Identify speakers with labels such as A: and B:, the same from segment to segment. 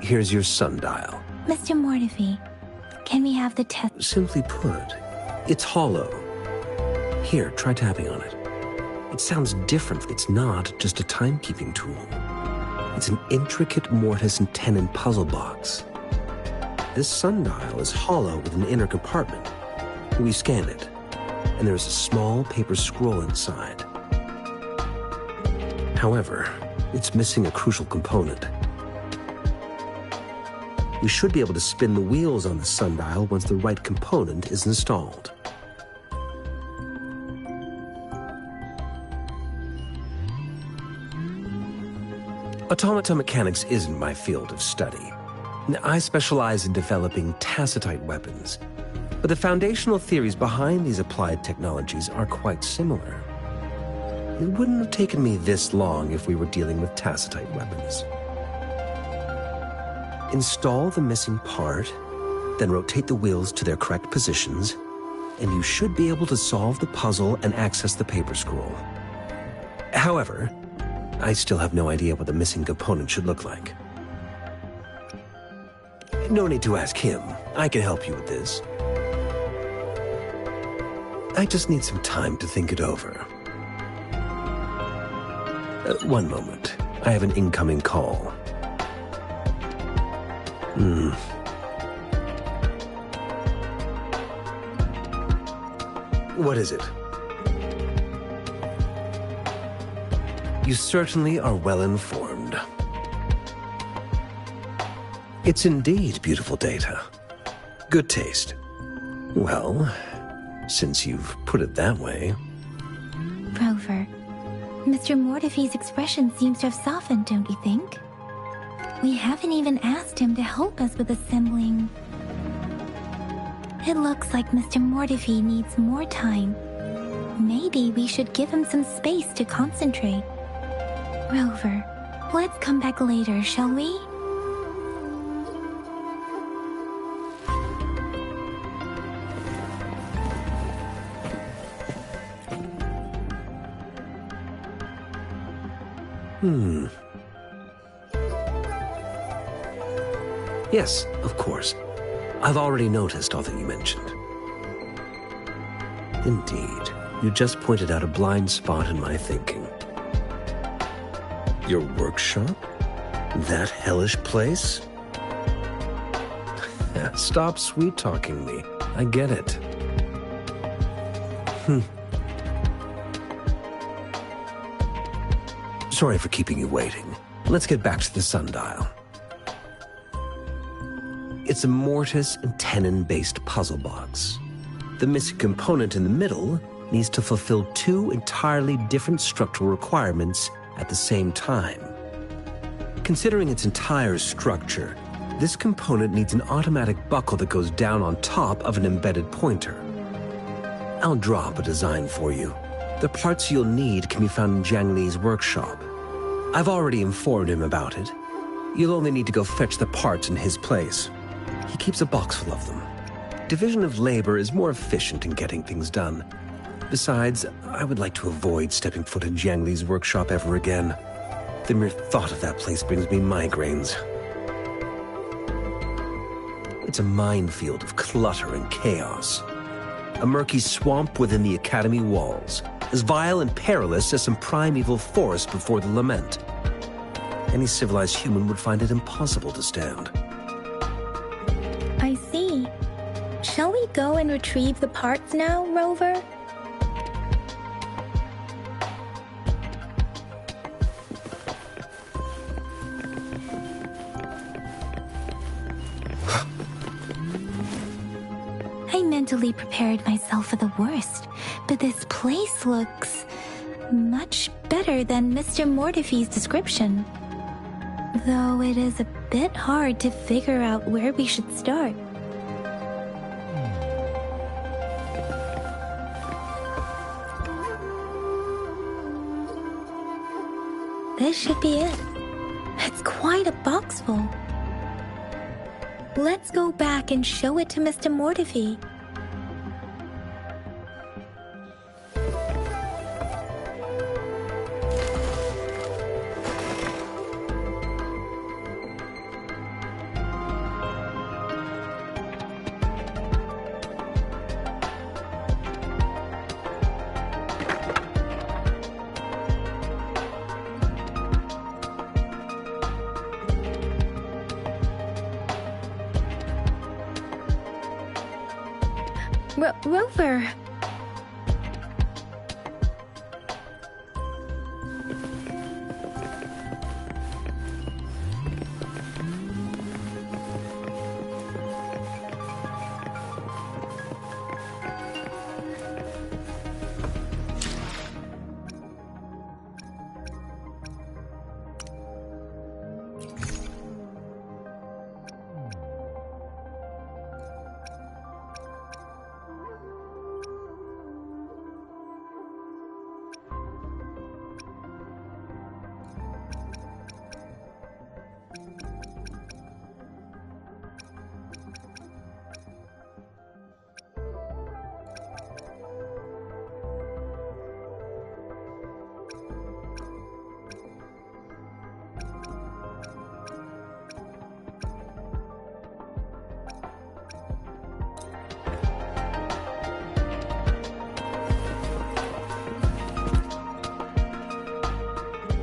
A: Here's your sundial.
B: Mr. Mortefi, can we have the test?
A: Simply put, it's hollow. Here, try tapping on it. It sounds different. It's not just a timekeeping tool. It's an intricate mortise and tenon puzzle box. This sundial is hollow with an inner compartment. We scan it, and there is a small paper scroll inside. However, it's missing a crucial component. We should be able to spin the wheels on the sundial once the right component is installed. Automata mechanics isn't my field of study. I specialize in developing tacitite weapons, but the foundational theories behind these applied technologies are quite similar. It wouldn't have taken me this long if we were dealing with tacitite weapons. Install the missing part, then rotate the wheels to their correct positions, and you should be able to solve the puzzle and access the paper scroll. However, I still have no idea what the missing component should look like. No need to ask him. I can help you with this. I just need some time to think it over. One moment. I have an incoming call. What is it? You certainly are well informed. It's indeed beautiful data. Good taste. Well, since you've put it that way...
B: Rover, Mr. Mortefi's expression seems to have softened, don't you think? We haven't even asked him to help us with assembling. It looks like Mr. Mortefi needs more time. Maybe we should give him some space to concentrate. Rover, let's come back later, shall we?
A: Yes, of course. I've already noticed all that you mentioned. Indeed, you just pointed out a blind spot in my thinking. Your workshop? That hellish place? Stop sweet-talking me. I get it. Sorry for keeping you waiting. Let's get back to the sundial. It's a mortise and tenon-based puzzle box. The missing component in the middle needs to fulfill two entirely different structural requirements at the same time. Considering its entire structure, this component needs an automatic buckle that goes down on top of an embedded pointer. I'll draw up a design for you. The parts you'll need can be found in Jiang Li's workshop. I've already informed him about it. You'll only need to go fetch the parts in his place. He keeps a box full of them. Division of labor is more efficient in getting things done. Besides, I would like to avoid stepping foot in Jiang Li's workshop ever again. The mere thought of that place brings me migraines. It's a minefield of clutter and chaos. A murky swamp within the Academy walls, as vile and perilous as some primeval forest before the lament. Any civilized human would find it impossible to stand.
B: I see. Shall we go and retrieve the parts now, Rover? I mentally prepared myself for the worst, but this place looks much better than Mr. Mortefi's description. Though it is a bit hard to figure out where we should start. This should be it. It's quite a box full. Let's go back and show it to Mr. Mortefi. Rover.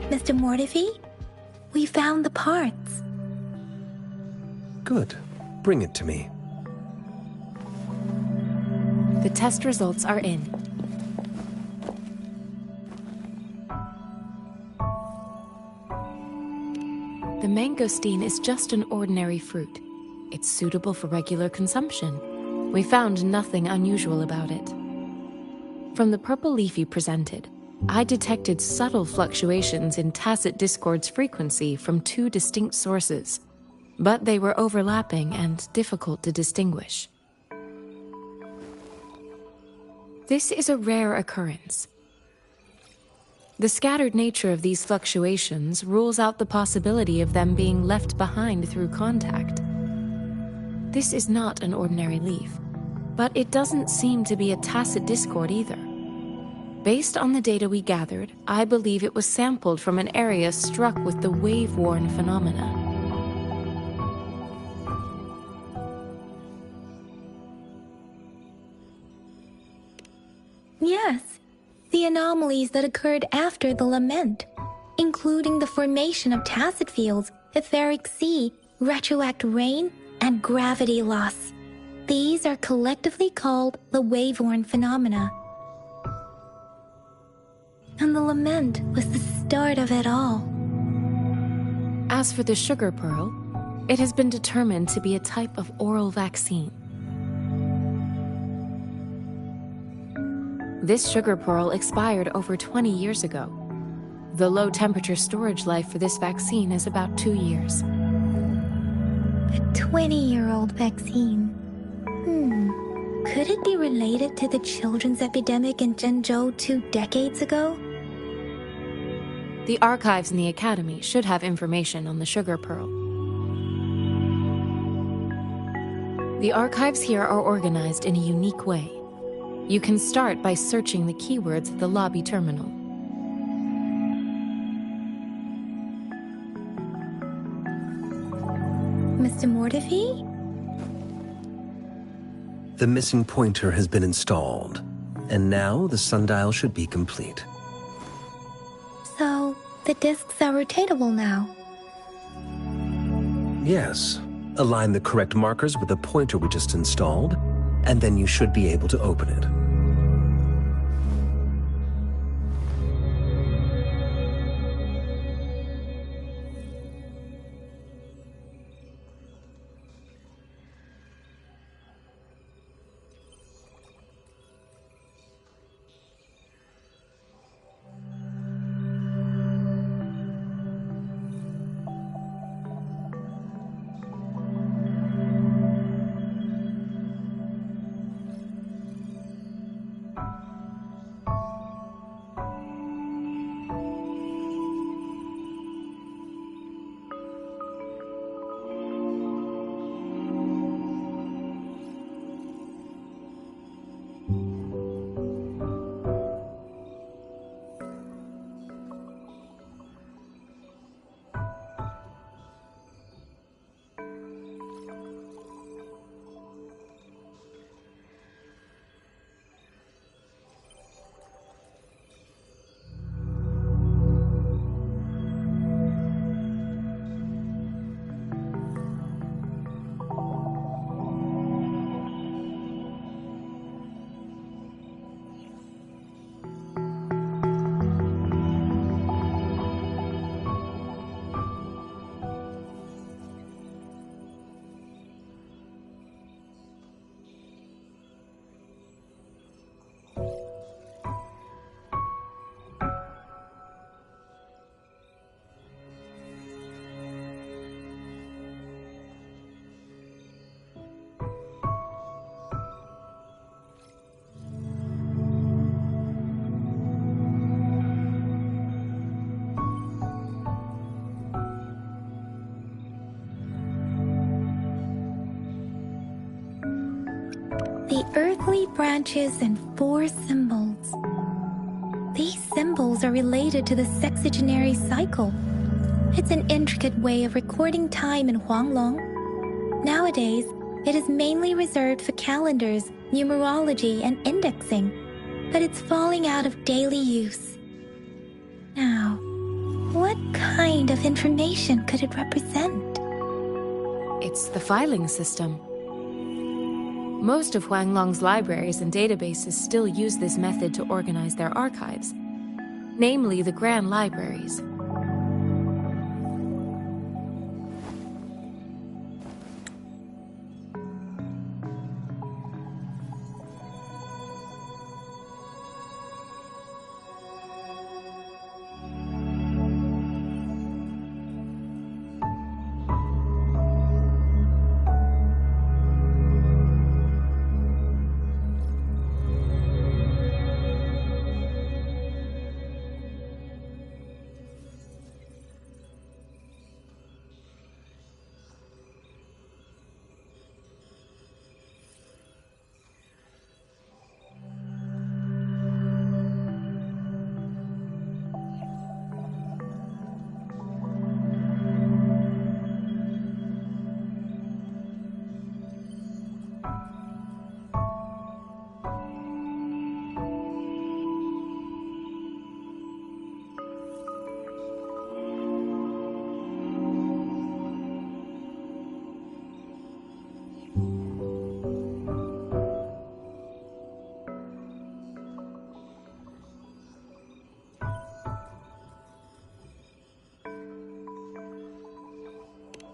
B: Mr. Mortefi, we found the parts.
A: Good. Bring it to me.
C: The test results are in. The mangosteen is just an ordinary fruit. It's suitable for regular consumption. We found nothing unusual about it. From the purple leaf you presented, I detected subtle fluctuations in tacit discord's frequency from two distinct sources, but they were overlapping and difficult to distinguish. This is a rare occurrence. The scattered nature of these fluctuations rules out the possibility of them being left behind through contact. This is not an ordinary leaf, but it doesn't seem to be a tacit discord either. Based on the data we gathered, I believe it was sampled from an area struck with the wave-worn phenomena.
B: Yes, the anomalies that occurred after the lament, including the formation of tacit fields, etheric sea, retroact rain, and gravity loss. These are collectively called the wave-worn phenomena. And the lament was the start of it all.
C: As for the sugar pearl, it has been determined to be a type of oral vaccine. This sugar pearl expired over 20 years ago. The low-temperature storage life for this vaccine is about 2 years.
B: A 20-year-old vaccine. Could it be related to the children's epidemic in Zhengzhou 2 decades ago?
C: The archives in the Academy should have information on the sugar pearl. The archives here are organized in a unique way. You can start by searching the keywords at the lobby terminal.
B: Mr. Mortefi?
A: The missing pointer has been installed, and now the sundial should be complete.
B: So, the discs are rotatable now.
A: Yes. Align the correct markers with the pointer we just installed, and then you should be able to open it.
B: The earthly branches and 4 symbols. These symbols are related to the sexagenary cycle. It's an intricate way of recording time in Huanglong. Nowadays, it is mainly reserved for calendars, numerology, and indexing, but it's falling out of daily use. Now, what kind of information could it represent?
C: It's the filing system. Most of Huanglong's libraries and databases still use this method to organize their archives, namely the Grand Libraries.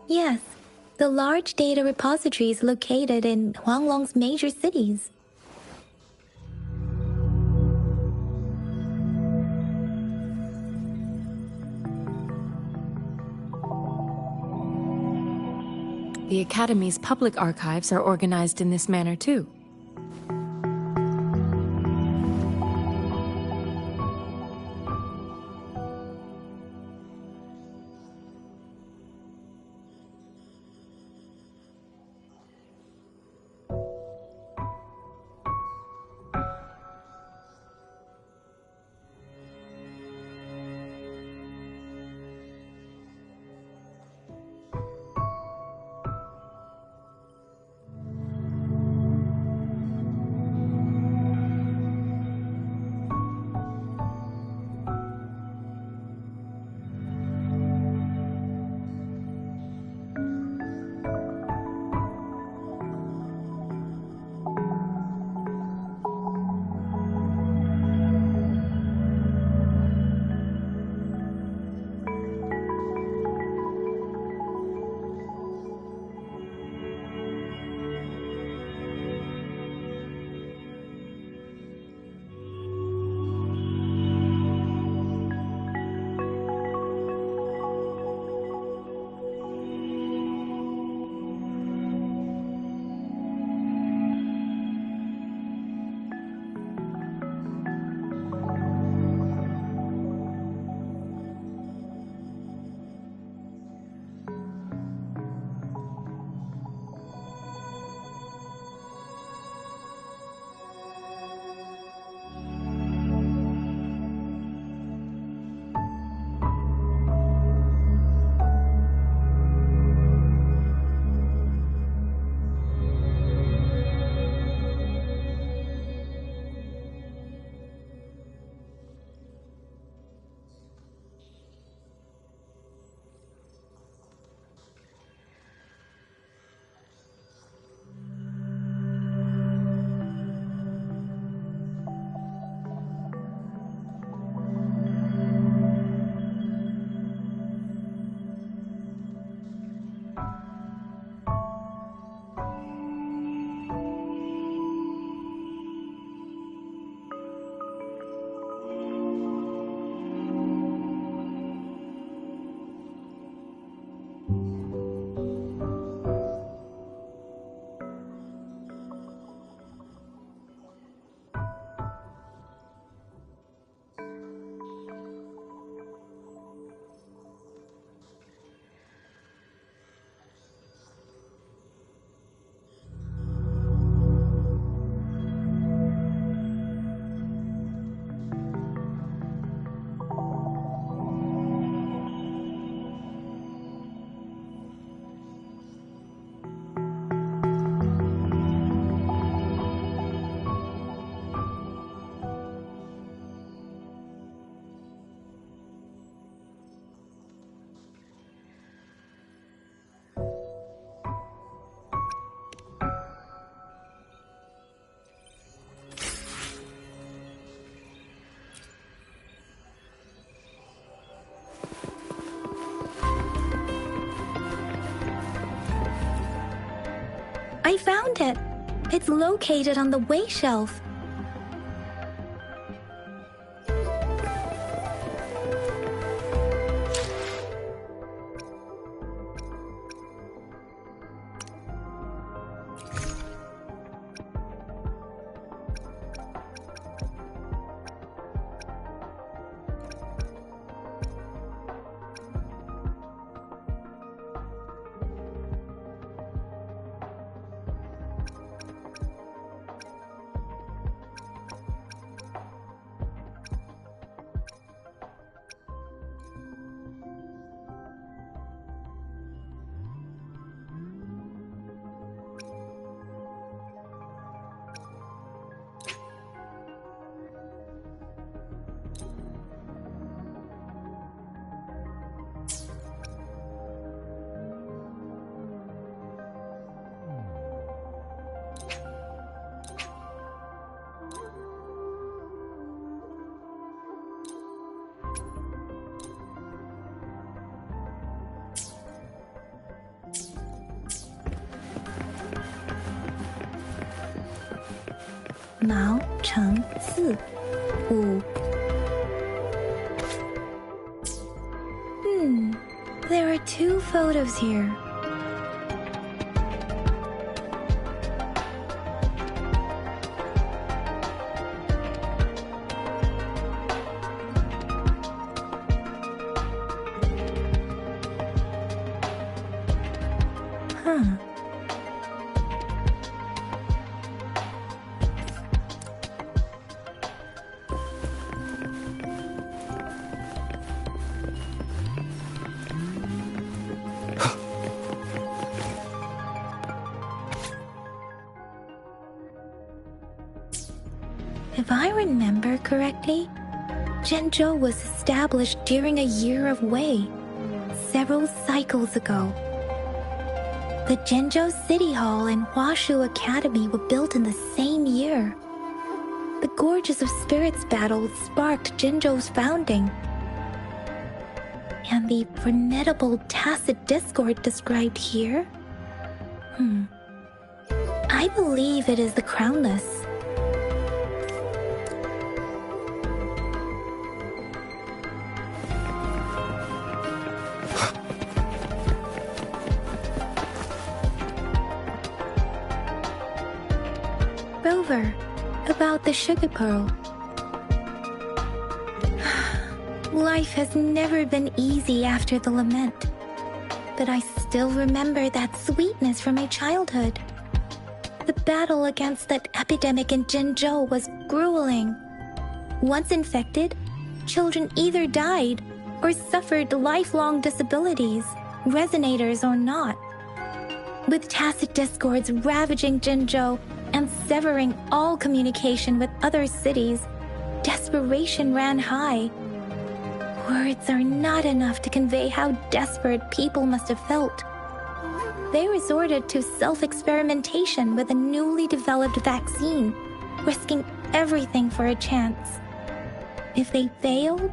B: Yes, the large data repositories located in Huanglong's major cities.
C: The Academy's public archives are organized in this manner too.
B: I found it. It's located on the way shelf. Mao Cheng Si Wu. There are 2 photos here. If I remember correctly, Zhenzhou was established during a year of Wei, several cycles ago. The Zhenzhou City Hall and Huashu Academy were built in the same year. The Gorges of Spirits battle sparked Zhenzhou's founding. And the formidable tacit discord described here? I believe it is the Crownless. Rover, about the sugar pearl. Life has never been easy after the lament, but I still remember that sweetness from my childhood. The battle against that epidemic in Zhenzhou was grueling. Once infected, children either died or suffered lifelong disabilities, resonators or not. With tacit discords ravaging Zhenzhou and severing all communication with other cities, desperation ran high. Words are not enough to convey how desperate people must have felt. They resorted to self-experimentation with a newly developed vaccine, risking everything for a chance. If they failed,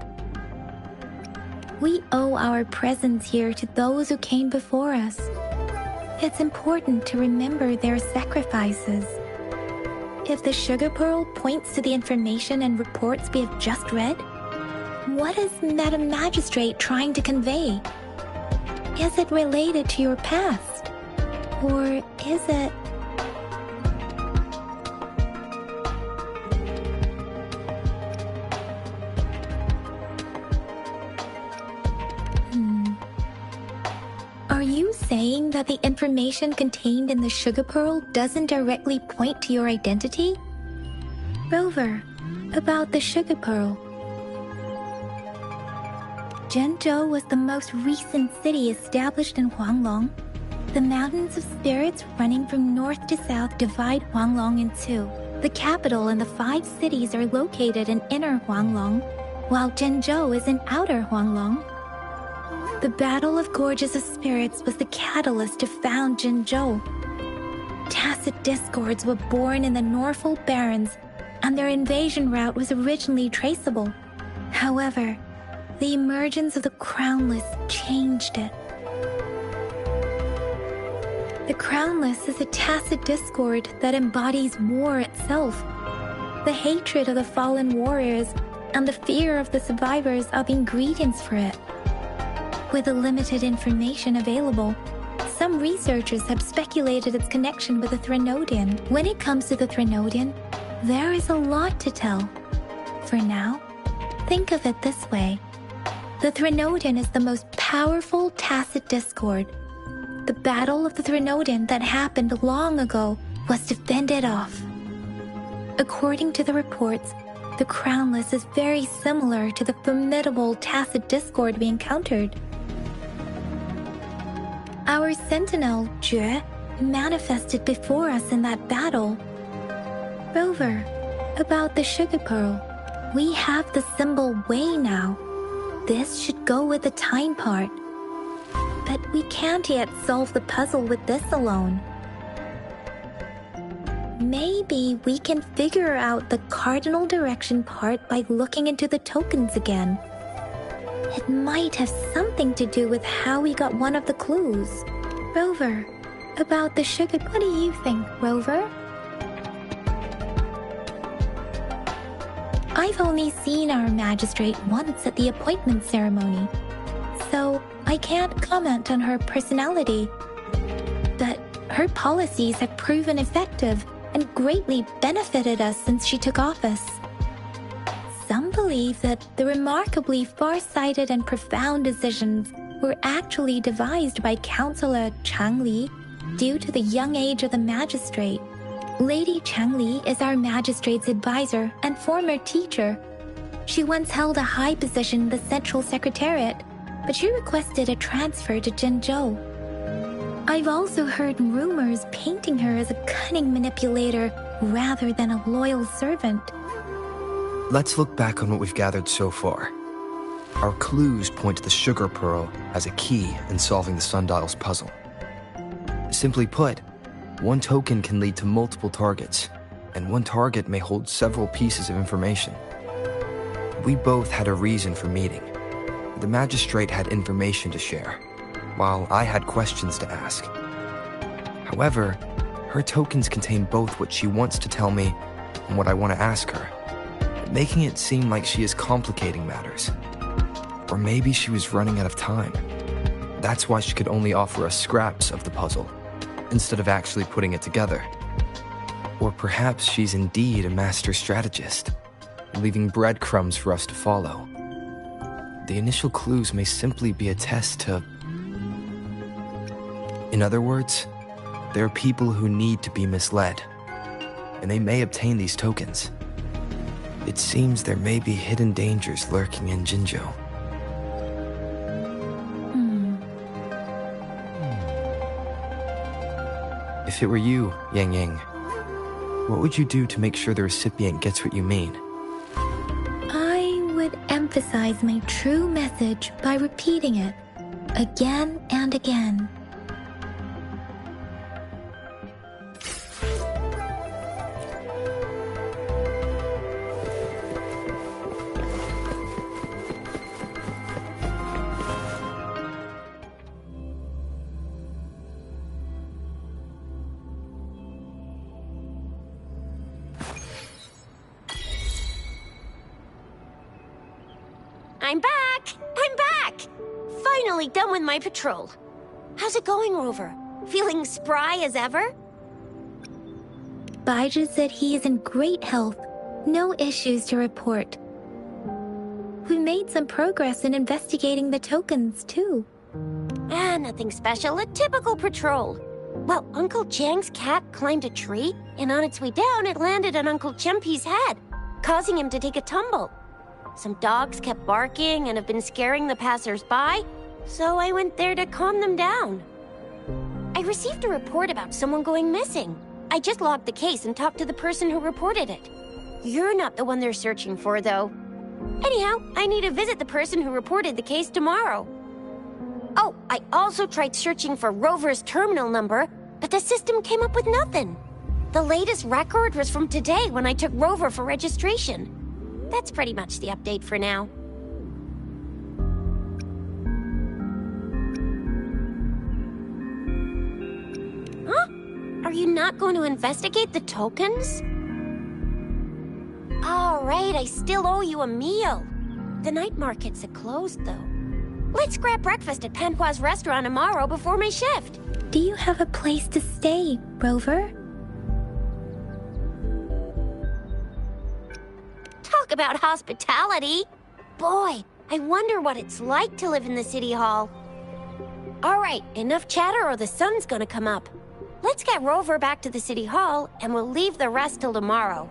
B: we owe our presence here to those who came before us. It's important to remember their sacrifices. If the sugar pearl points to the information and reports we have just read, what is Madam Magistrate trying to convey? Is it related to your past? Or is it... Are you saying that the information contained in the sugar pearl doesn't directly point to your identity? Rover, about the sugar pearl. Zhenzhou was the most recent city established in Huanglong. The mountains of spirits running from north to south divide Huanglong in two. The capital and the 5 cities are located in inner Huanglong, while Zhenzhou is in outer Huanglong. The Battle of Gorges of Spirits was the catalyst to found Zhenzhou. Tacit discords were born in the Norfolk Barrens, and their invasion route was originally traceable. However, the emergence of the Crownless changed it. The Crownless is a tacit discord that embodies war itself. The hatred of the fallen warriors and the fear of the survivors are the ingredients for it. With the limited information available, some researchers have speculated its connection with the Threnodian. When it comes to the Threnodian, there is a lot to tell. For now, think of it this way. The Threnodian is the most powerful tacit discord. The Battle of the Threnodian that happened long ago was to fend it off. According to the reports, the Crownless is very similar to the formidable tacit discord we encountered. Our sentinel, Jue, manifested before us in that battle. Rover, about the sugar pearl, we have the symbol Wei now. This should go with the time part. But we can't yet solve the puzzle with this alone. Maybe we can figure out the cardinal direction part by looking into the tokens again. It might have something to do with how we got one of the clues. Rover, about the sugar... What do you think, Rover? I've only seen our magistrate once at the appointment ceremony, so I can't comment on her personality. But her policies have proven effective and greatly benefited us since she took office. Some believe that the remarkably far-sighted and profound decisions were actually devised by Councillor Changli due to the young age of the magistrate. Lady Changli is our magistrate's advisor and former teacher. She once held a high position in the Central Secretariat, but she requested a transfer to Zhengzhou. I've also heard rumors painting her as a cunning manipulator rather than a loyal servant.
D: Let's look back on what we've gathered so far. Our clues point to the sugar pearl as a key in solving the sundial's puzzle. Simply put, one token can lead to multiple targets, and one target may hold several pieces of information. We both had a reason for meeting. The magistrate had information to share, while I had questions to ask. However, her tokens contain both what she wants to tell me and what I want to ask her, making it seem like she is complicating matters. Or maybe she was running out of time. That's why she could only offer us scraps of the puzzle, instead of actually putting it together. Or perhaps she's indeed a master strategist, leaving breadcrumbs for us to follow. The initial clues may simply be a test to... In other words, there are people who need to be misled, and they may obtain these tokens. It seems there may be hidden dangers lurking in Jinzhou. If it were you, Yang Yang, what would you do to make sure the recipient gets what you mean?
B: I would emphasize my true message by repeating it again and again.
E: I'm back! I'm back! Finally done with my patrol. How's it going, Rover? Feeling spry as ever?
B: Baizhi said he is in great health. No issues to report. We made some progress in investigating the tokens, too.
E: Nothing special. A typical patrol. Well, Uncle Jiang's cat climbed a tree, and on its way down, it landed on Uncle Chempi's head, causing him to take a tumble. Some dogs kept barking and have been scaring the passers-by, so I went there to calm them down. I received a report about someone going missing. I just logged the case and talked to the person who reported it. You're not the one they're searching for, though. Anyhow, I need to visit the person who reported the case tomorrow. Oh, I also tried searching for Rover's terminal number, but the system came up with nothing. The latest record was from today when I took Rover for registration. That's pretty much the update for now. you not going to investigate the tokens? All right, I still owe you a meal. The night markets are closed, though. Let's grab breakfast at Panhua's restaurant tomorrow before my shift.
B: Do you have a place to stay, Rover?
E: Talk about hospitality. Boy, I wonder what it's like to live in the city hall. All right, enough chatter or the sun's gonna come up. Let's get Rover back to the city hall, and we'll leave the rest till tomorrow.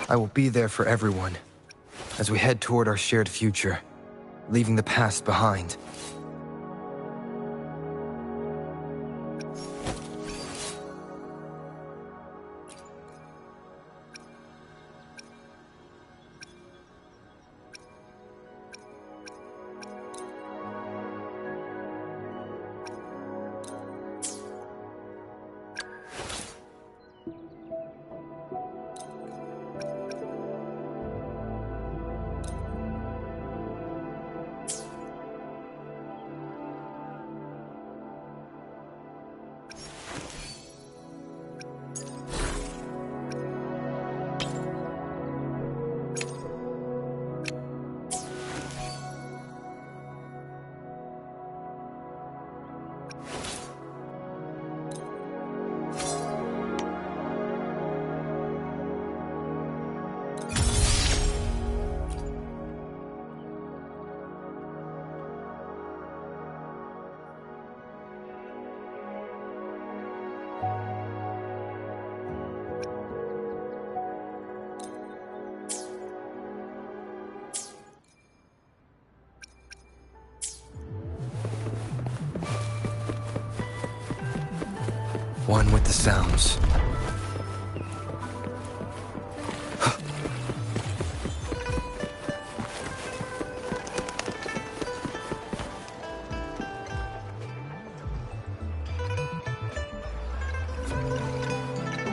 D: I will be there for everyone as we head toward our shared future, leaving the past behind. One with the sounds.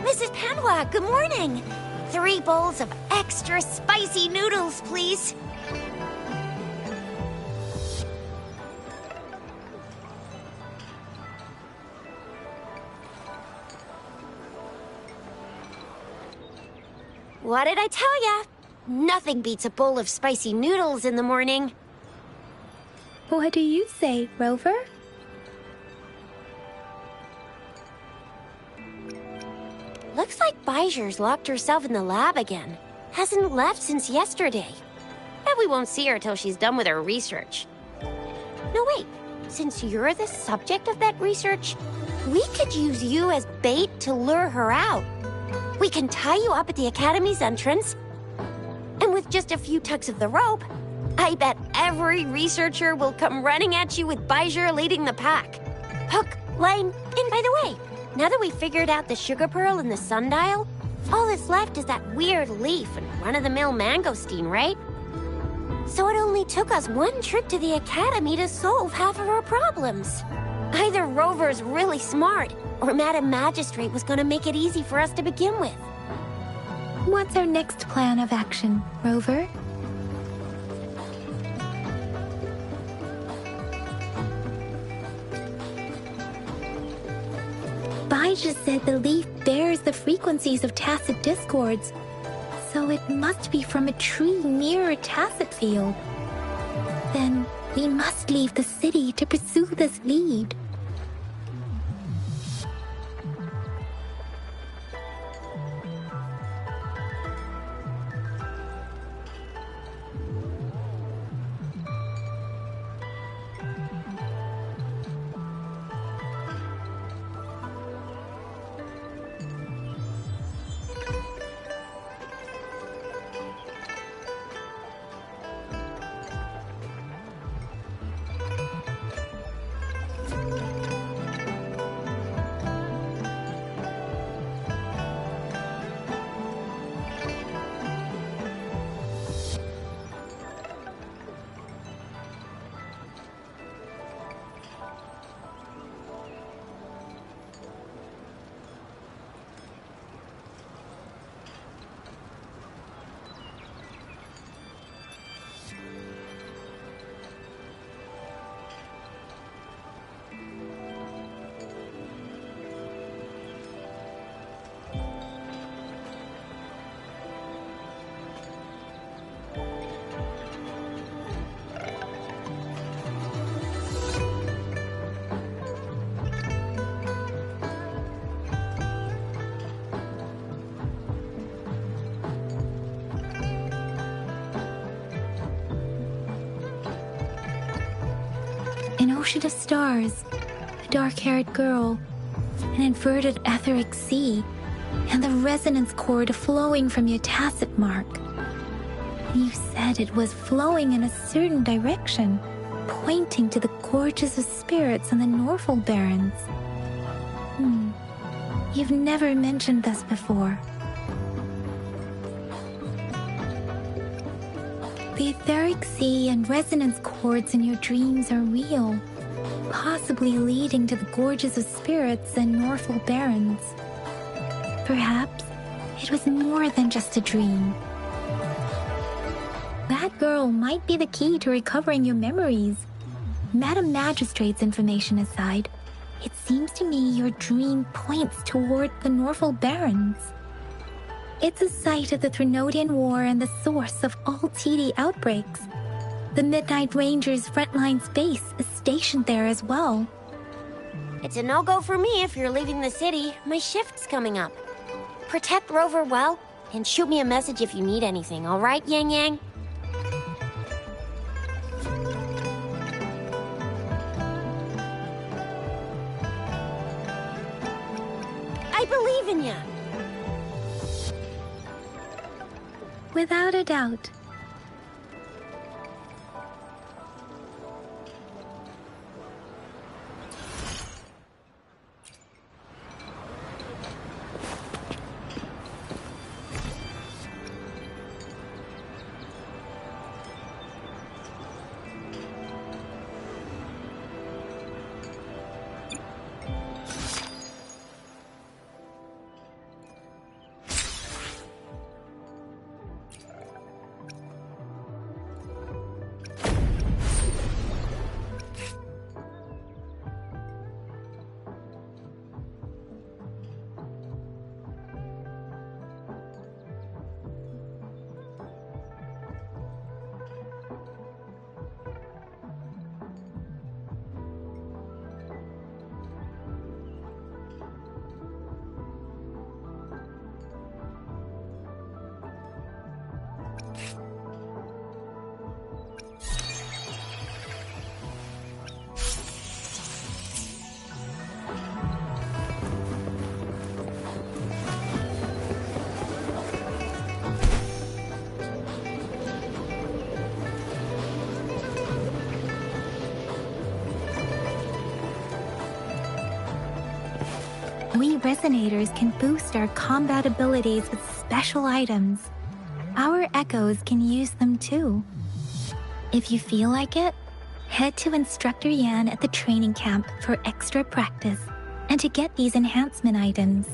E: Mrs. Panhua, good morning. 3 bowls of extra spicy noodles, please. What did I tell ya? Nothing beats a bowl of spicy noodles in the morning.
B: What do you say, Rover?
E: Looks like Bijou's locked herself in the lab again. Hasn't left since yesterday. Bet we won't see her till she's done with her research. No, wait. Since you're the subject of that research, we could use you as bait to lure her out. We can tie you up at the Academy's entrance, and with just a few tugs of the rope, I bet every researcher will come running at you with Bijou leading the pack. Hook, line, and by the way, now that we've figured out the sugar pearl and the sundial, all that's left is that weird leaf and run-of-the-mill mangosteen, right? So it only took us 1 trip to the Academy to solve half of our problems. Either Rover's really smart, or Madam Magistrate was gonna make it easy for us to begin with.
B: What's our next plan of action, Rover? I just said the leaf bears the frequencies of tacit discords, so it must be from a tree near a tacit field. Then we must leave the city to pursue this lead. An ocean of stars, a dark-haired girl, an inverted etheric sea, and the resonance cord flowing from your tacit mark. You said it was flowing in a certain direction, pointing to the gorges of spirits and the Norful Barrens. You've never mentioned this before. The etheric sea and resonance cords in your dreams are real, possibly leading to the gorges of spirits and Norful Barrens. Perhaps it was more than just a dream. That girl might be the key to recovering your memories. Madam Magistrate's information aside, it seems to me your dream points toward the Norful Barrens. It's a site of the Threnodian War and the source of all TD outbreaks. The Midnight Rangers' frontline base is stationed there as well.
E: It's a no-go for me if you're leaving the city. My shift's coming up. Protect Rover well, and shoot me a message if you need anything, all right, Yang Yang? I believe in you.
B: Without a doubt. We Resonators can boost our combat abilities with special items. Our Echoes can use them too. If you feel like it, head to Instructor Yan at the training camp for extra practice and to get these enhancement items.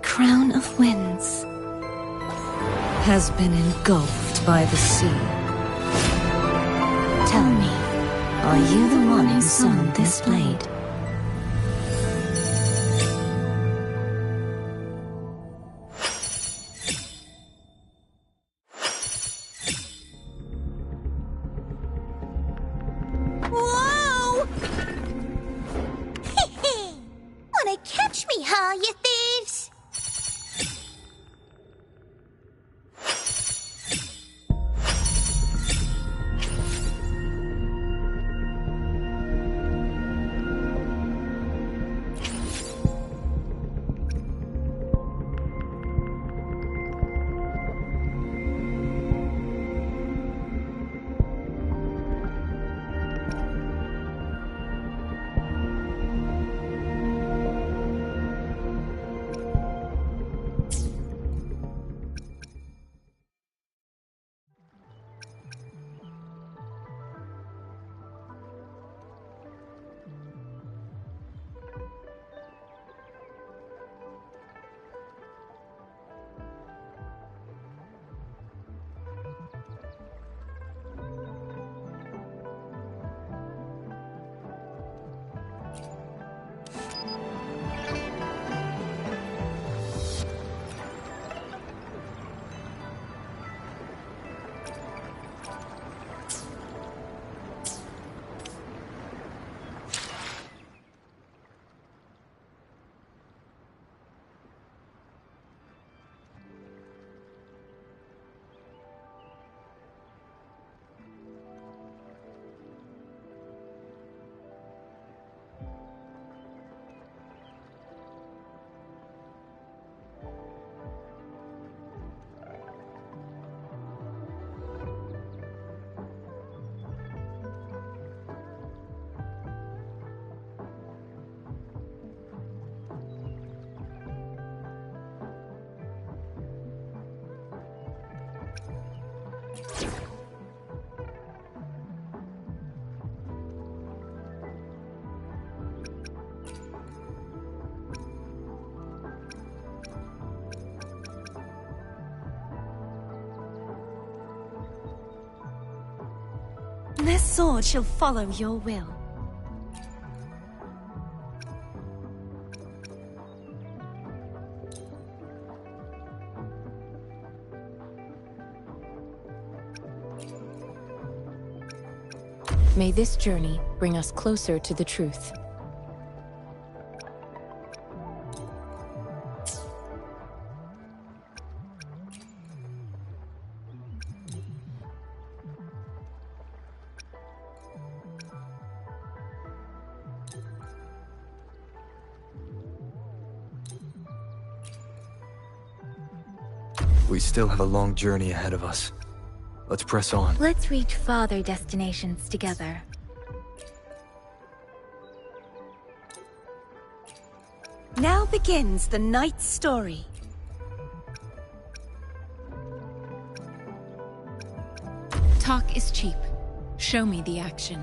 B: crown of winds
F: has been engulfed by the sea. Tell me, are you the one who sung this blade?
E: Whoa! Wanna catch me, huh, you thieves?
F: This sword shall follow your will.
C: May this journey bring us closer to the truth.
D: We still have a long journey ahead of us. Let's press on.
B: Let's reach farther destinations together.
F: Now begins the knight's story.
C: Talk is cheap. Show me the action.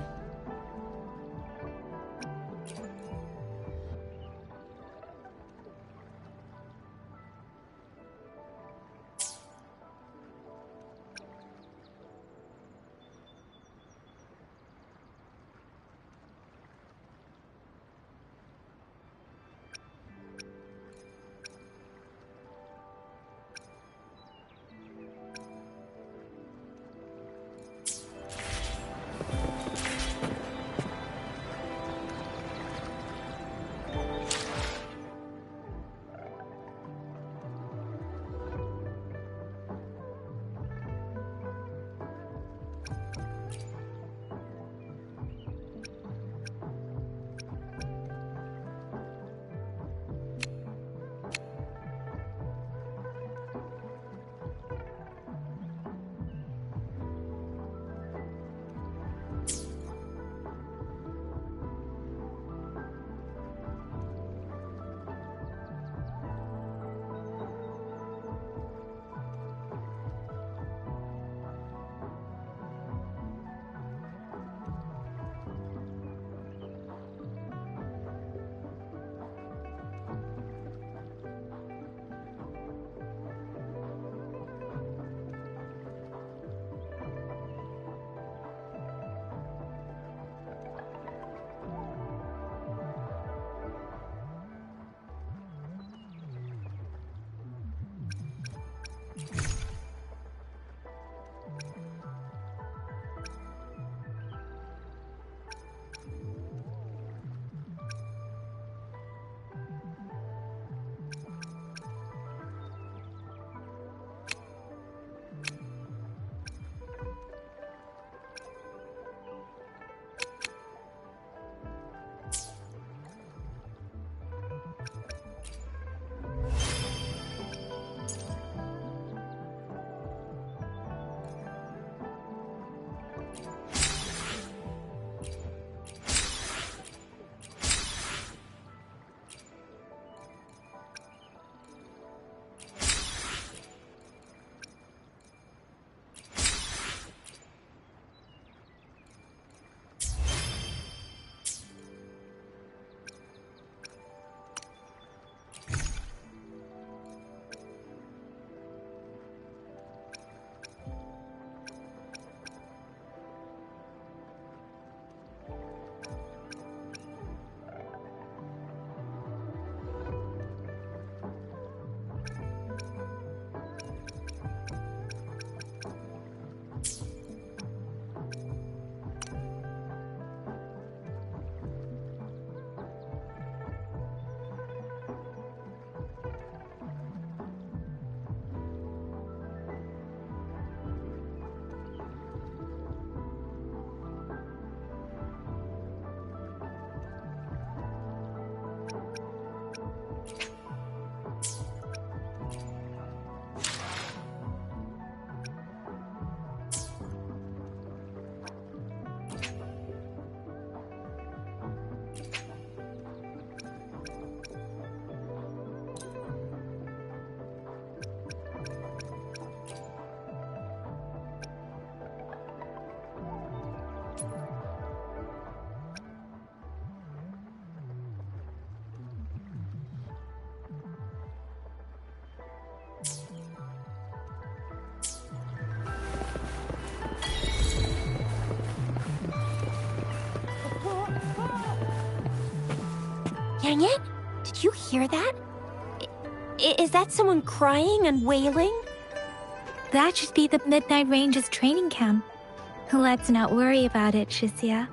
E: Dang it! Did you hear that? Is that someone crying and wailing?
B: That should be the Midnight Range's training camp. Let's not worry about it, Shisia.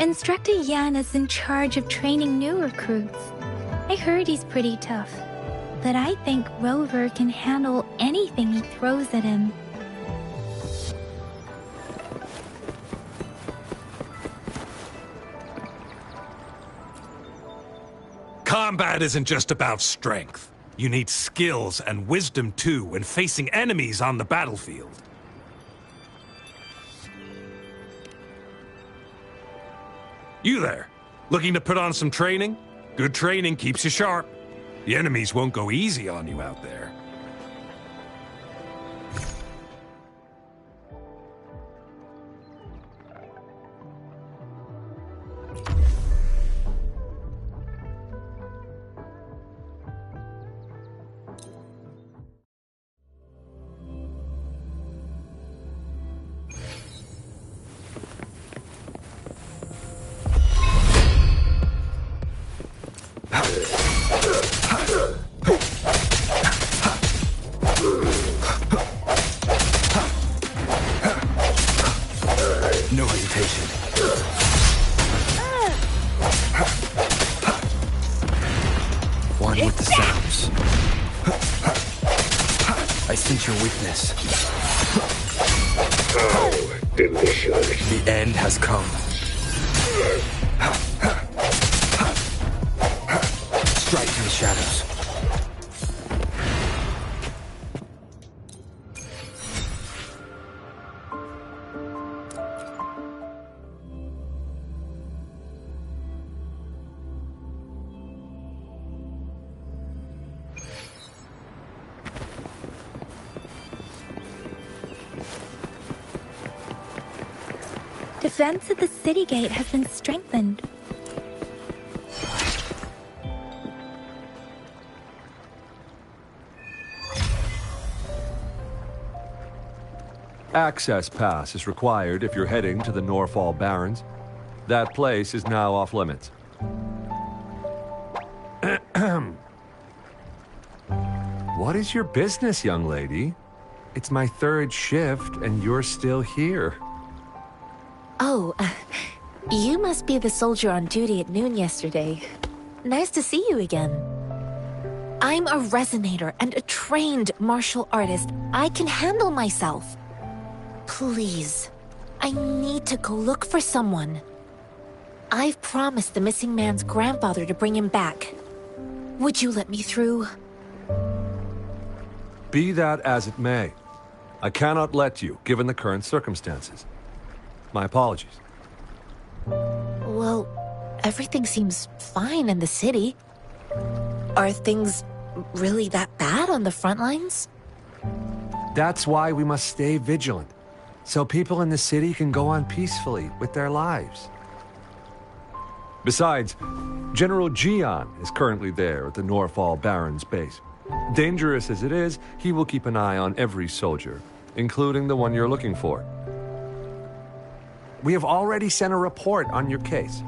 B: Instructor Yan is in charge of training new recruits. I heard he's pretty tough, but I think Rover can handle anything he throws at him.
G: Combat isn't just about strength. You need skills and wisdom too when facing enemies on the battlefield. You there, looking to put on some training? Good training keeps you sharp. The enemies won't go easy on you out there.
D: No hesitation. One with the sounds. I sense your weakness.
H: Oh, delicious.
D: The end has come. Strike in the shadows.
B: Defense at the city gate has been strengthened.
I: Access pass is required if you're heading to the Norfall Barrens. That place is now off limits. What is your business, young lady? It's my third shift and you're still here.
J: Oh, you must be the soldier on duty at noon yesterday. Nice to see you again. I'm a resonator and a trained martial artist. I can handle myself. Please, I need to go look for someone. I've promised the missing man's grandfather to bring him back. Would you let me through?
I: Be that as it may, I cannot let you, given the current circumstances. My apologies.
J: Well, everything seems fine in the city. Are things really that bad on the front lines?
I: That's why we must stay vigilant, so people in the city can go on peacefully with their lives. Besides, General Jian is currently there at the Norfall Barrens base. Dangerous as it is, he will keep an eye on every soldier, including the one you're looking for. We have already sent a report on your case.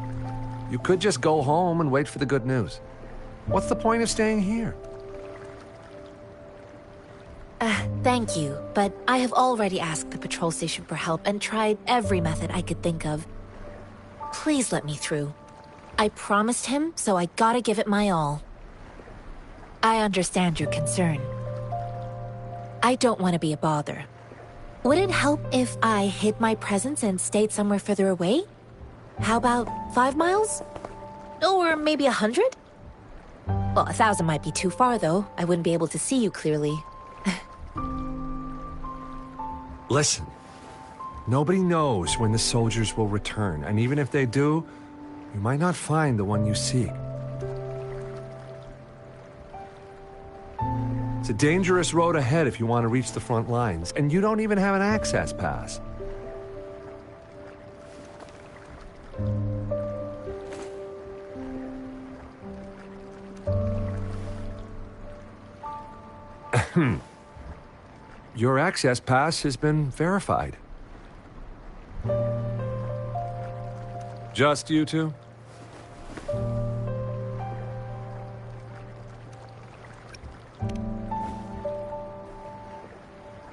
I: You could just go home and wait for the good news. What's the point of staying here?
J: Thank you, but I have already asked the patrol station for help and tried every method I could think of. Please let me through. I promised him, so I gotta give it my all. I understand your concern. I don't want to be a bother. Would it help if I hid my presence and stayed somewhere further away? How about 5 miles? Or maybe 100? Well, 1,000 might be too far, though. I wouldn't be able to see you clearly.
I: Listen, nobody knows when the soldiers will return, and even if they do, you might not find the one you seek. It's a dangerous road ahead if you want to reach the front lines, and you don't even have an access pass. Your access pass has been verified. Just you two?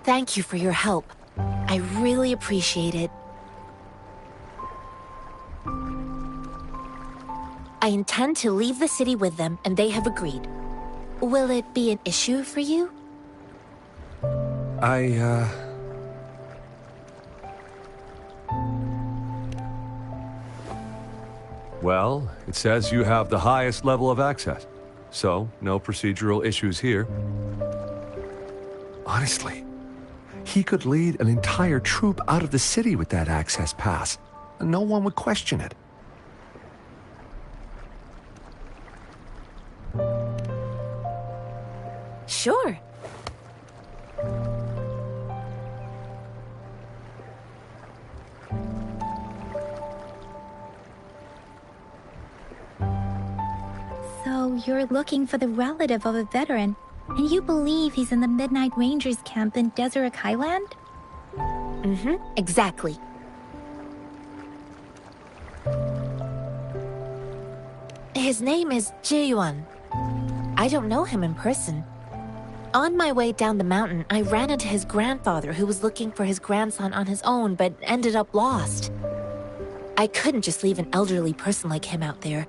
J: Thank you for your help. I really appreciate it. I intend to leave the city with them, and they have agreed. Will it be an issue for you?
I: Well, it says you have the highest level of access, so no procedural issues here. Honestly, he could lead an entire troop out of the city with that access pass, and no one would question it.
J: Sure.
B: So you're looking for the relative of a veteran, and you believe he's in the Midnight Rangers camp in Deseret Highland?
J: Mm-hmm, exactly. His name is Ji-yuan. I don't know him in person. On my way down the mountain, I ran into his grandfather who was looking for his grandson on his own but ended up lost. I couldn't just leave an elderly person like him out there,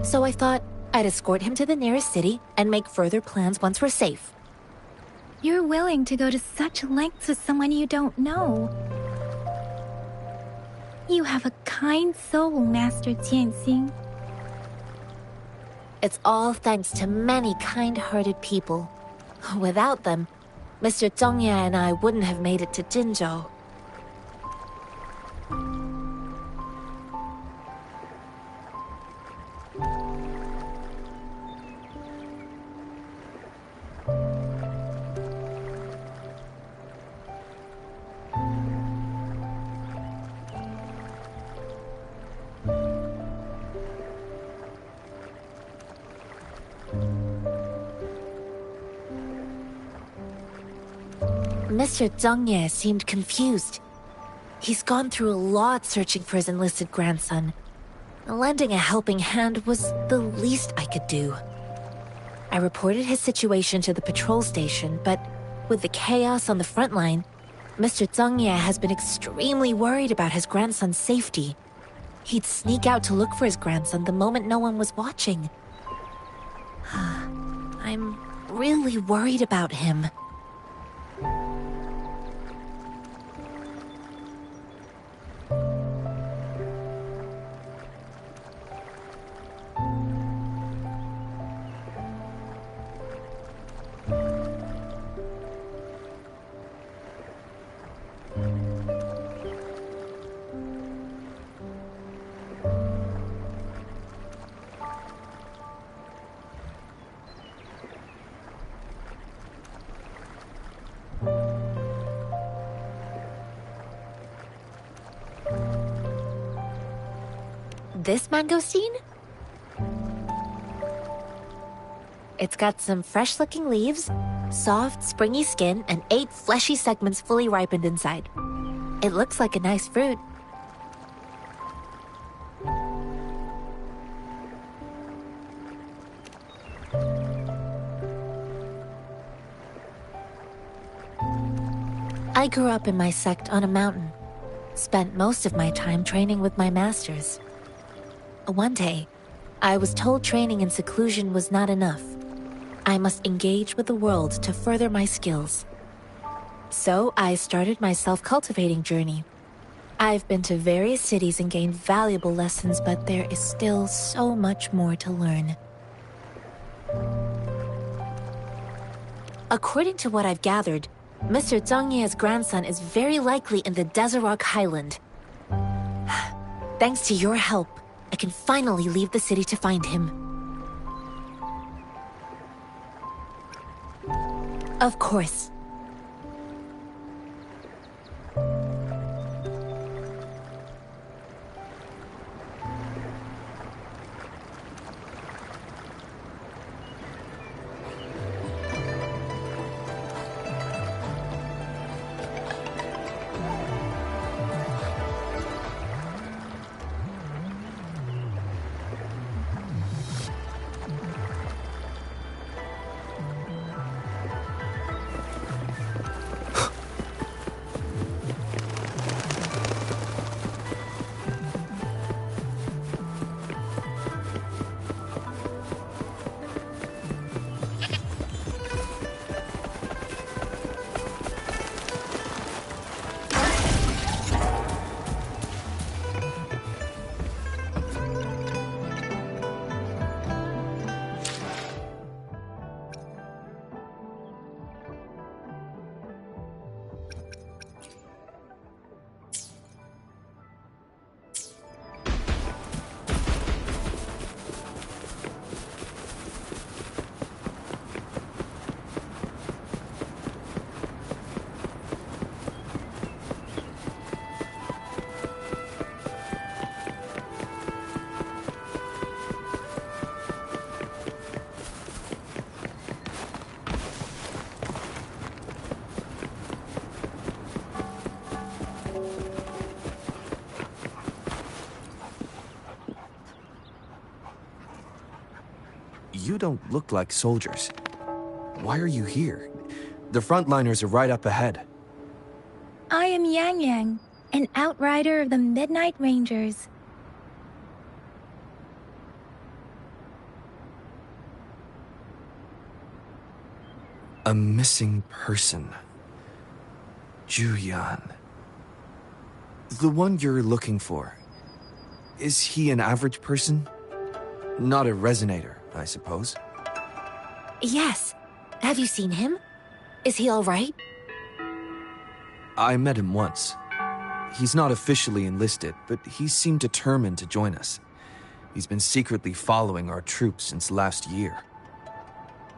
J: so I thought I'd escort him to the nearest city and make further plans once we're safe.
B: You're willing to go to such lengths with someone you don't know. You have a kind soul, Master Tianxing.
J: It's all thanks to many kind-hearted people. Without them, Mr. Zhongye and I wouldn't have made it to Jinzhou. Mr. Zhongye seemed confused. He's gone through a lot searching for his enlisted grandson. Lending a helping hand was the least I could do. I reported his situation to the patrol station, but with the chaos on the front line, Mr. Zhongye has been extremely worried about his grandson's safety. He'd sneak out to look for his grandson the moment no one was watching. I'm really worried about him. This mangosteen? It's got some fresh-looking leaves, soft, springy skin, and 8 fleshy segments fully ripened inside. It looks like a nice fruit. I grew up in my sect on a mountain. Spent most of my time training with my masters. One day, I was told training in seclusion was not enough. I must engage with the world to further my skills. So I started my self-cultivating journey. I've been to various cities and gained valuable lessons, but there is still so much more to learn. According to what I've gathered, Mr. Zhongye's grandson is very likely in the Deseret Highland. Thanks to your help, I can finally leave the city to find him. Of course.
D: you don't look like soldiers. Why are you here? The frontliners are right up ahead.
B: I am Yang Yang, an outrider of the Midnight Rangers.
D: A missing person. Juyan. The one you're looking for. Is he an average person? Not a resonator, I suppose.
J: Yes. Have you seen him? Is he all right?
D: I met him once. He's not officially enlisted, but he seemed determined to join us. He's been secretly following our troops since last year.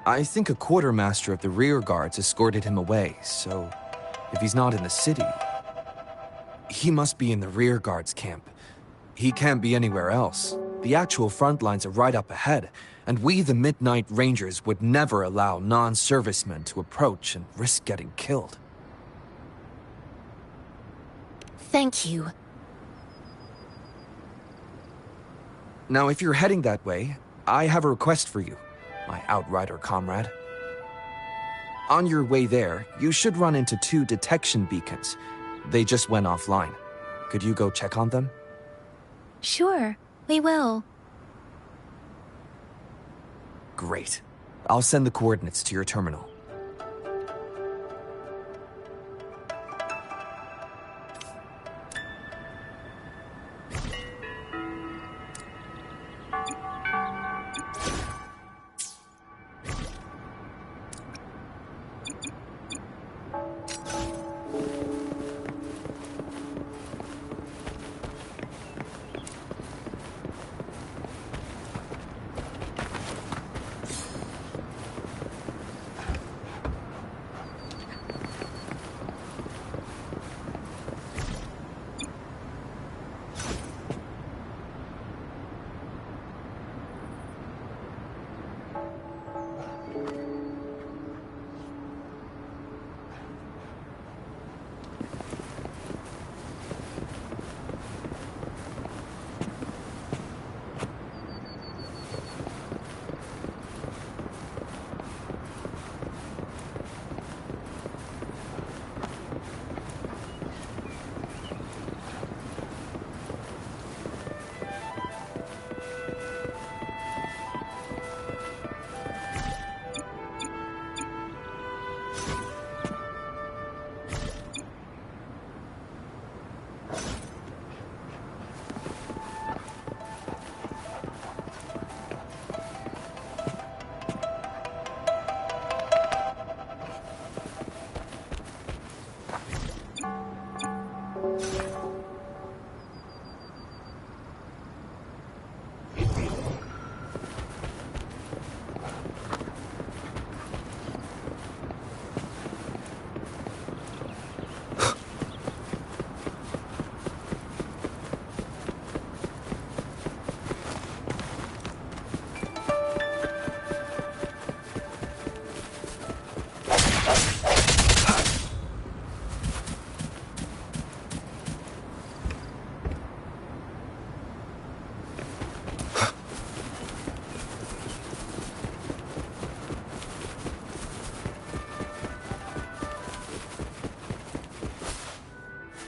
D: I think a quartermaster of the rear guards escorted him away, so if he's not in the city, he must be in the rear guards camp. He can't be anywhere else. The actual front lines are right up ahead, and we, the Midnight Rangers, would never allow non-servicemen to approach and risk getting killed.
J: Thank you.
D: Now, if you're heading that way, I have a request for you, my outrider comrade. On your way there, you should run into 2 detection beacons. They just went offline. Could you go check on them?
B: Sure, we will.
D: Great. I'll send the coordinates to your terminal.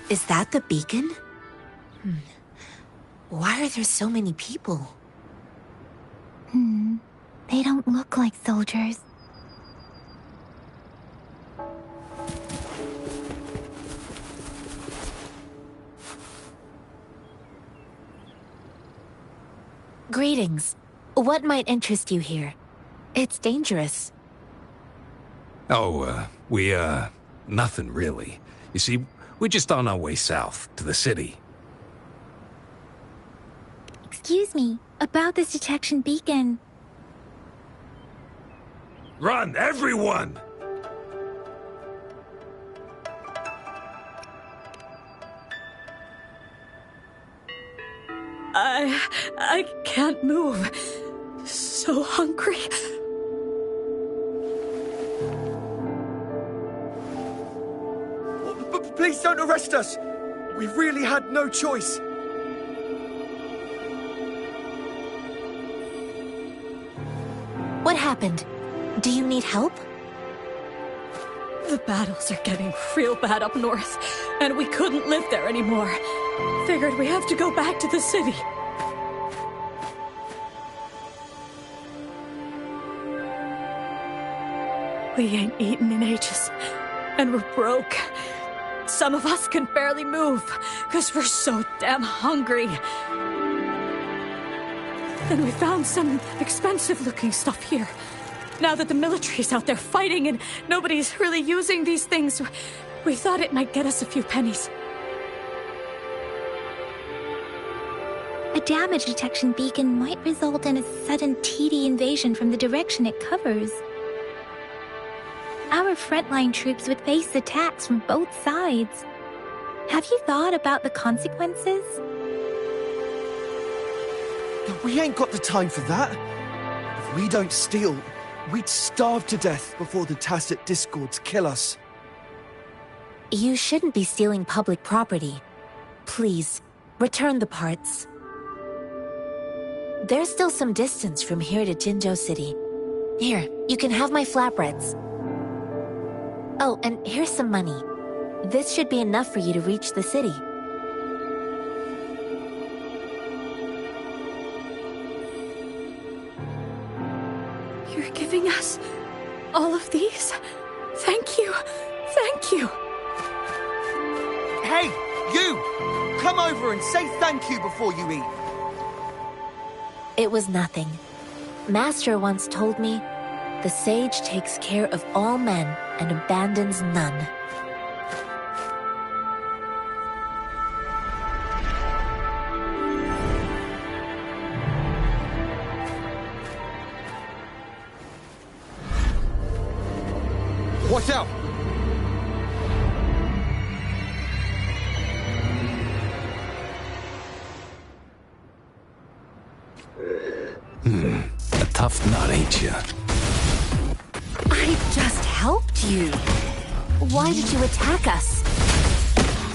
J: Is that the beacon? Why are there so many people?
B: They don't look like soldiers.
J: Greetings. What might interest you here? It's dangerous.
G: Oh, nothing really. You see, we're just on our way south to the city.
B: Excuse me, about this detection beacon.
G: Run, everyone!
F: I can't move. So hungry.
D: Please don't arrest us! We really had no choice.
J: happened? Do you need help?
K: The battles are getting real bad up north, and we couldn't live there anymore. Figured we have to go back to the city. We ain't eaten in ages, and we're broke. Some of us can barely move, because we're so damn hungry. Then we found some expensive-looking stuff here. Now that the military's out there fighting and nobody's really using these things, we thought it might get us a few pennies.
B: A damage detection beacon might result in a sudden TD invasion from the direction it covers. Our frontline troops would face attacks from both sides. Have you thought about the consequences?
L: We ain't got the time for that. If we don't steal, we'd starve to death before the tacit discords kill us.
J: You shouldn't be stealing public property. Please, return the parts. There's still some distance from here to Jinzhou City. Here, you can have my flatbreads. Oh, and here's some money. This should be enough for you to reach the city.
K: You're giving us all of these? Thank you. Thank you.
L: Hey, you! Come over and say thank you before you eat.
J: It was nothing. Master once told me, the sage takes care of all men and abandons none.
L: Watch out!
G: A tough nut, ain't you?
J: I just helped you. Why did you attack us?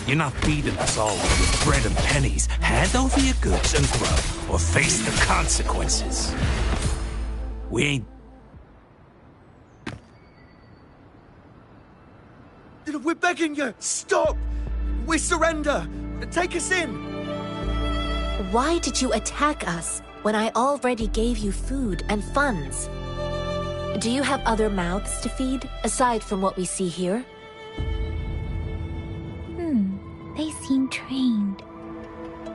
G: You're not feeding us all with bread and pennies. Hand over your goods and grub, or face the consequences. We ain't...
L: We're begging you! Stop! We surrender! Take us in!
J: Why did you attack us when I already gave you food and funds? Do you have other mouths to feed, aside from what we see here?
B: They seem trained.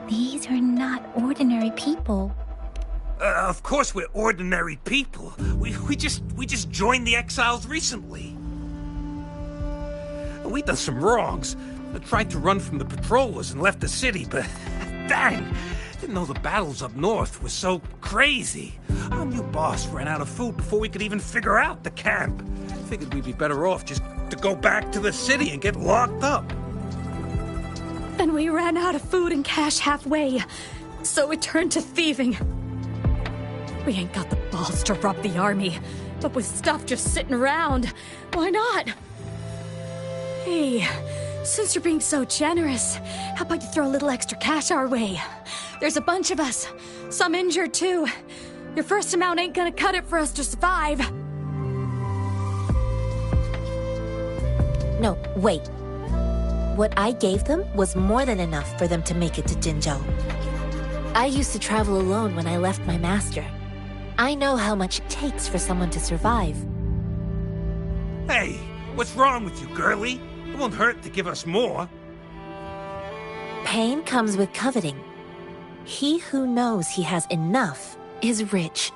B: These are not ordinary people.
G: Of course we're ordinary people. We just joined the exiles recently. We done some wrongs. I tried to run from the patrollers and left the city, but dang, didn't know the battles up north were so crazy. Our new boss ran out of food before we could even figure out the camp. Figured we'd be better off just to go back to the city and get locked up.
K: And we ran out of food and cash halfway, so we turned to thieving. We ain't got the balls to rob the army, but with stuff just sitting around, why not? Hey, since you're being so generous, how about you throw a little extra cash our way? There's a bunch of us, some injured too. Your first amount ain't gonna cut it for us to survive.
J: No, wait. What I gave them was more than enough for them to make it to Jinzhou. I used to travel alone when I left my master. I know how much it takes for someone to survive.
G: Hey, what's wrong with you, girlie? It won't hurt to give us more.
J: Pain comes with coveting. He who knows he has enough is rich.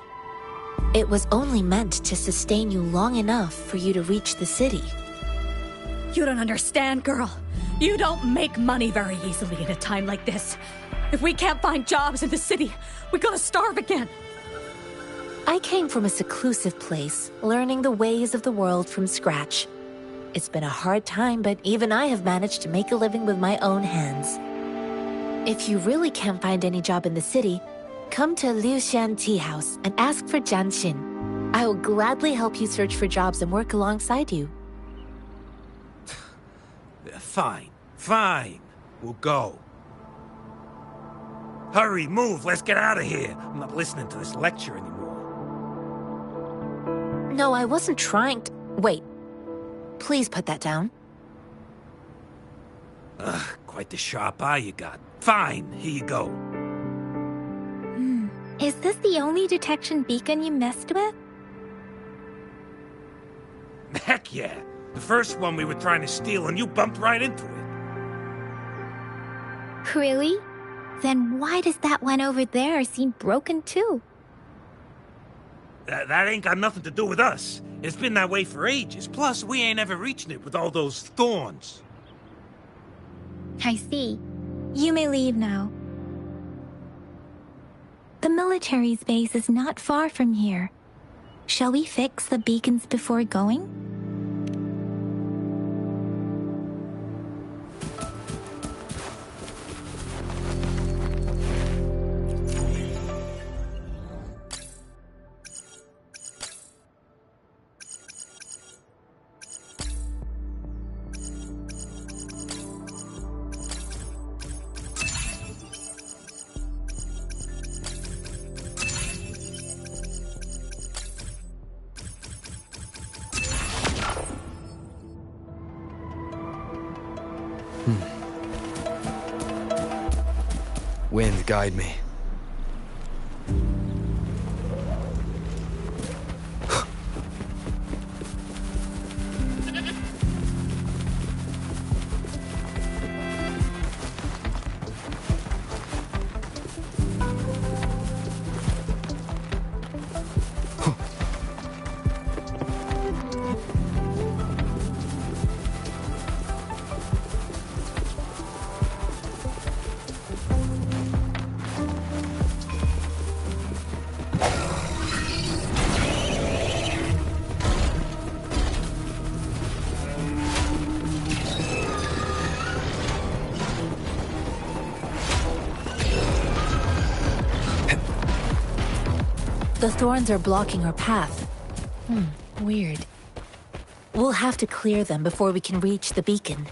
J: It was only meant to sustain you long enough for you to reach the city.
K: You don't understand, girl. You don't make money very easily in a time like this. If we can't find jobs in the city, we're gonna starve again.
J: I came from a seclusive place, learning the ways of the world from scratch. It's been a hard time, but even I have managed to make a living with my own hands. If you really can't find any job in the city, come to Liuxian Tea House and ask for Jian Xin. I will gladly help you search for jobs and work alongside you.
G: Fine, fine. We'll go. Hurry, move, let's get out of here. I'm not listening to this lecture anymore.
J: No, I wasn't trying to... Wait. Please put that down.
G: Ugh, quite the sharp eye you got. Fine, here you go.
B: Is this the only detection beacon you messed with?
G: Heck yeah. The first one we were trying to steal and you bumped right into it.
B: Really? Then why does that one over there seem broken too?
G: That ain't got nothing to do with us. It's been that way for ages. Plus, we ain't ever reaching it with all those thorns.
B: I see. You may leave now. The military's base is not far from here. Shall we fix the beacons before going?
D: Wind, guide me.
J: The thorns are blocking our path. Weird. We'll have to clear them before we can reach the beacon.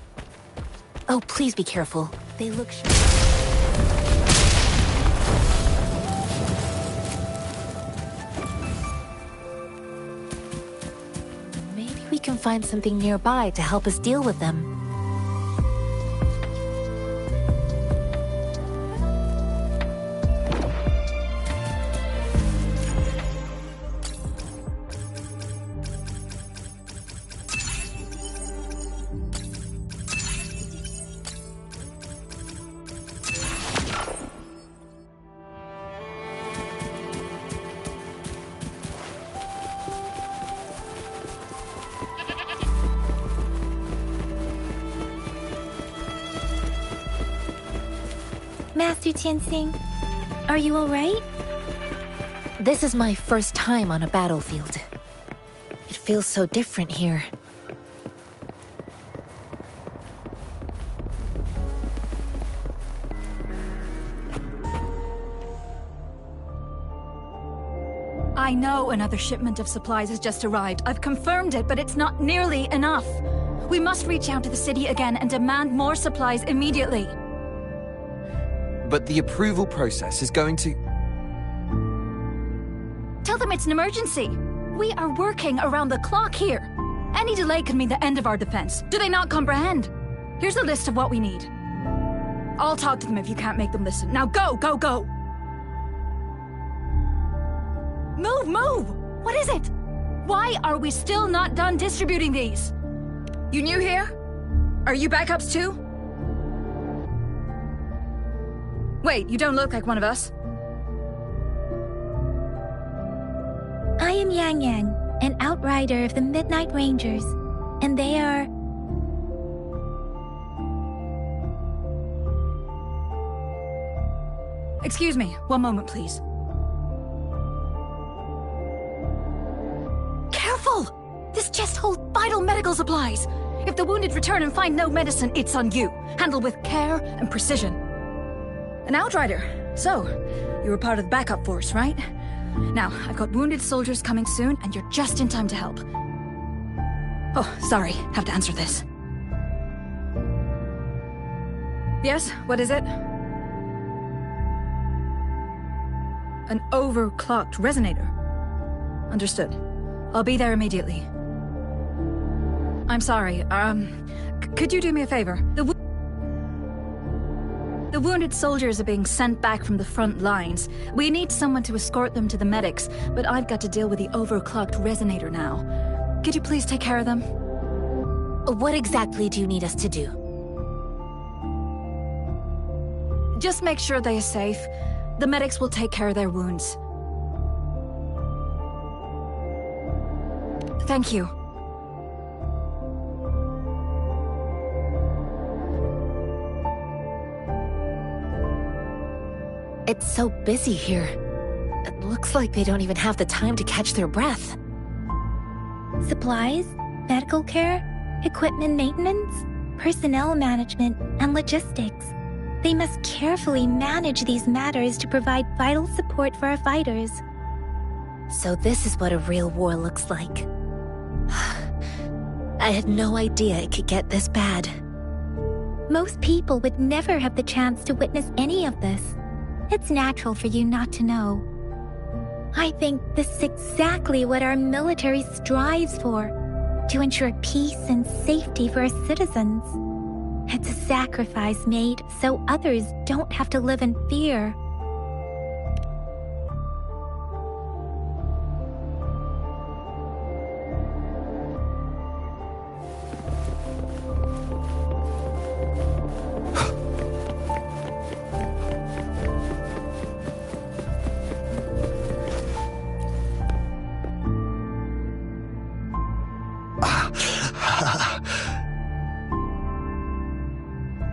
J: Oh, please be careful. They look... Maybe we can find something nearby to help us deal with them.
B: Master Tianxing, are you alright?
J: This is my first time on a battlefield. It feels so different here.
K: I know another shipment of supplies has just arrived. I've confirmed it, but it's not nearly enough. We must reach out to the city again and demand more supplies immediately.
L: But the approval process is going to...
K: Tell them it's an emergency. We are working around the clock here. Any delay could mean the end of our defense. Do they not comprehend? Here's a list of what we need. I'll talk to them if you can't make them listen. Now go, go, go! Move, move! What is it? Why are we still not done distributing these? You new here? Are you backups too? Wait, you don't look like one of us.
B: I am Yang Yang, an outrider of the Midnight Rangers, and they are...
K: Excuse me, one moment, please. Careful! This chest holds vital medical supplies. If the wounded return and find no medicine, it's on you. Handle with care and precision. An outrider. So, you were part of the backup force, right? Now, I've got wounded soldiers coming soon, and you're just in time to help. Oh, sorry. Have to answer this. Yes, what is it? An overclocked resonator. Understood. I'll be there immediately. I'm sorry, could you do me a favor? The wounded soldiers are being sent back from the front lines. We need someone to escort them to the medics, but I've got to deal with the overclocked resonator now. Could you please take care of them?
J: What exactly do you need us to do?
K: Just make sure they are safe. The medics will take care of their wounds. Thank you.
J: It's so busy here. It looks like they don't even have the time to catch their breath.
B: Supplies, medical care, equipment maintenance, personnel management, and logistics. They must carefully manage these matters to provide vital support for our fighters.
J: So this is what a real war looks like. I had no idea it could get this bad.
B: Most people would never have the chance to witness any of this. It's natural for you not to know. I think this is exactly what our military strives for, to ensure peace and safety for our citizens. It's a sacrifice made so others don't have to live in fear.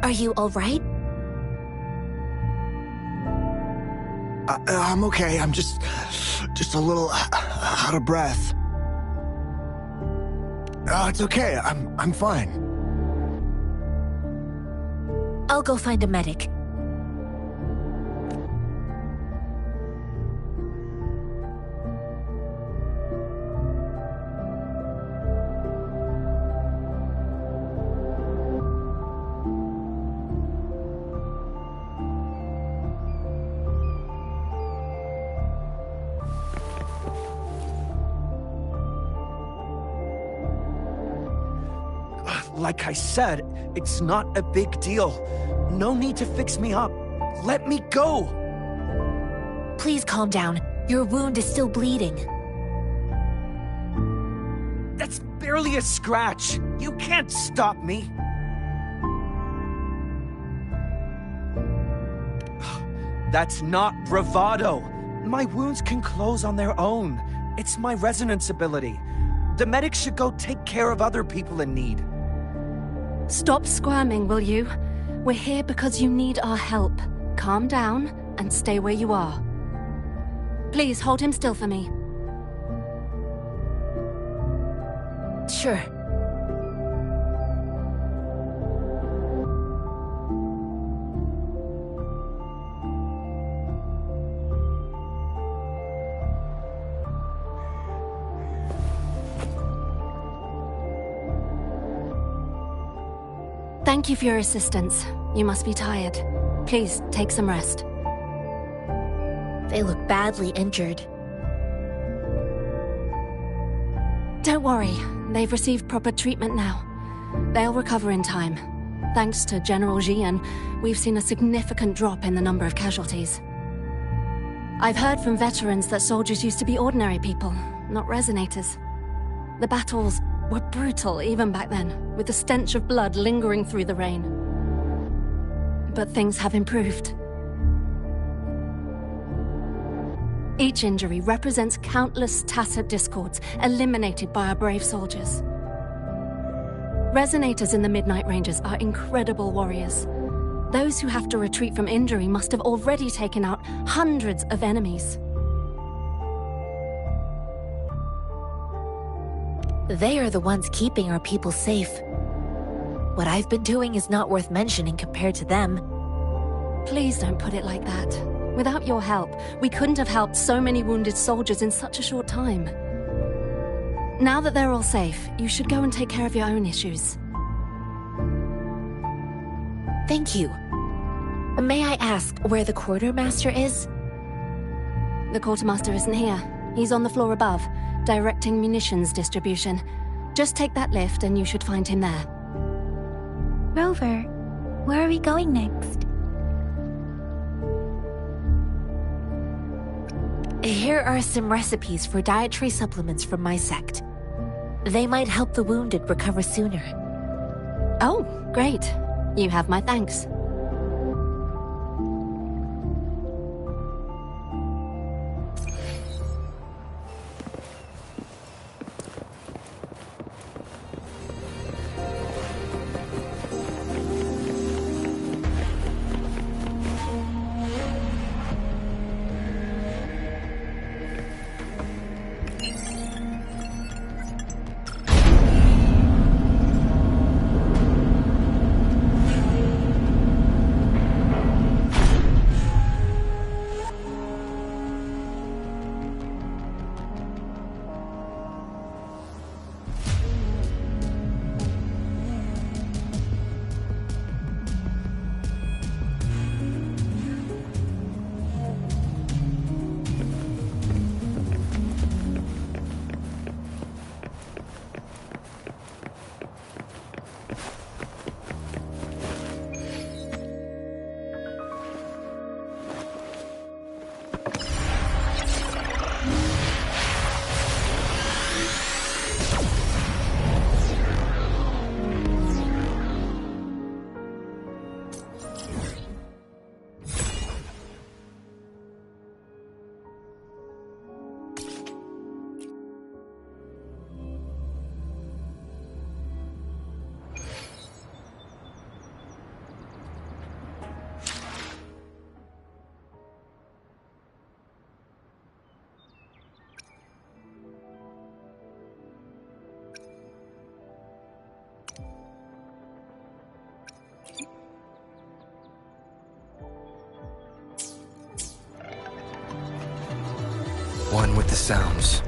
J: Are you all right?
L: I'm okay. I'm just a little out of breath. It's okay. I'm fine.
J: I'll go find a medic.
L: Like I said, it's not a big deal. No need to fix me up. Let me go!
J: Please calm down. Your wound is still bleeding.
L: That's barely a scratch. You can't stop me. That's not bravado. My wounds can close on their own. It's my resonance ability. The medics should go take care of other people in need.
F: Stop squirming, will you? We're here because you need our help. Calm down and stay where you are. Please hold him still for me.
J: Sure.
F: Thank you for your assistance. You must be tired. Please, take some rest.
J: They look badly injured.
F: Don't worry. They've received proper treatment now. They'll recover in time. Thanks to General Jian, we've seen a significant drop in the number of casualties. I've heard from veterans that soldiers used to be ordinary people, not resonators. The battles were brutal even back then, with the stench of blood lingering through the rain. But things have improved. Each injury represents countless tacit discords eliminated by our brave soldiers. Resonators in the Midnight Rangers are incredible warriors. Those who have to retreat from injury must have already taken out hundreds of enemies.
J: They are the ones keeping our people safe. What I've been doing is not worth mentioning compared to them.
F: Please don't put it like that. Without your help, we couldn't have helped so many wounded soldiers in such a short time. Now that they're all safe, you should go and take care of your own issues.
J: Thank you. May I ask where the quartermaster is?
F: The quartermaster isn't here. He's on the floor above. directing munitions distribution. Just take that lift and you should find him there.
B: Rover, where are we going next?
J: Here are some recipes for dietary supplements from my sect. They might help the wounded recover sooner.
F: Oh, great. You have my thanks.
D: One with the sounds.